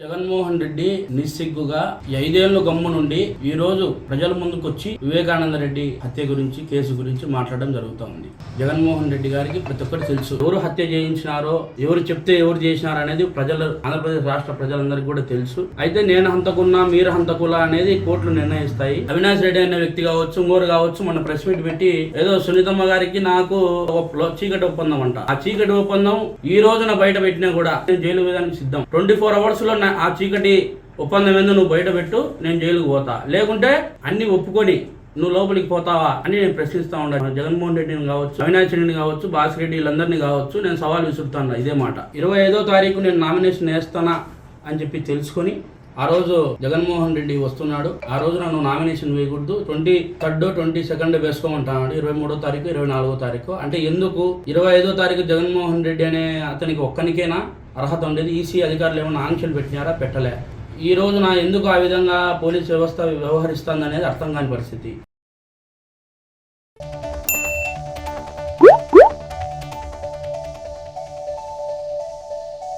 జగన్మోహన్ రెడ్డి నిస్సిగ్గుగా 5 ఏళ్ల గమ్ము నుండి ఈ రోజు ప్రజల ముందుకు వచ్చి వివేకానంద రెడ్డి హత్య గురించి కేసు గురించి మాట్లాడడం జరుగుతోంది. జగన్మోహన్ రెడ్డి గారికి ప్రతి ఒక్కరు తెలుసు, ఎవరు హత్య చేయించినారో, ఎవరు చెప్తే ఎవరు చేసినారో అనేది ఆంధ్రప్రదేశ్ రాష్ట్ర ప్రజలందరికీ కూడా తెలుసు. అయితే నేను హంతకున్నా మీరు హంతకులా అనేది కోర్టులు నిర్ణయిస్తాయి. అవినాష్ రెడ్డి అనే వ్యక్తి కావచ్చు, ఇంకోరు కావచ్చు, మన ప్రెస్ మీట్ పెట్టి ఏదో సునీతమ్మ గారికి నాకు ఒక చీకటి ఒప్పందం అంట. ఆ చీకటి ఒప్పందం ఈ రోజున బయట పెట్టినా కూడా నేను జైలు వేయడానికి సిద్ధం. 24 hours లో ఆ చీకటి ఒప్పందం ఏందో నువ్వు బయట పెట్టు, నేను జైలుకు పోతా, లేకుంటే అన్ని ఒప్పుకొని నువ్వు లోపలికి పోతావా అని నేను ప్రశ్నిస్తా ఉన్నాను. జగన్మోహన్ రెడ్డిని కావచ్చు, అవినాష్ రెడ్డిని కావచ్చు, భాస్కర్ రెడ్డి వీళ్ళందరినీ కావచ్చు, నేను సవాల్ విసురుతాను ఇదే మాట. 25వ తారీఖు నేను నామినేషన్ వేస్తానా అని చెప్పి తెలుసుకొని ఆ రోజు జగన్మోహన్ రెడ్డి వస్తున్నాడు. ఆ రోజు నన్ను నామినేషన్ వేయకూడదు, 23rd 22nd వేసుకోమంటున్నాడు. 23వ తారీఖు 24వ తారీఖు అంటే ఎందుకు? 25వ తారీఖు జగన్మోహన్ రెడ్డి అనే అతనికి ఒక్కనికేనా అర్హత ఉండేది? ఈసీ అధికారులు ఏమైనా ఆంక్షలు పెట్టినారా? పెట్టలే. ఈ రోజు నా ఎందుకు ఆ విధంగా పోలీస్ వ్యవస్థ వ్యవహరిస్తుంది అనేది అర్థం కాని పరిస్థితి.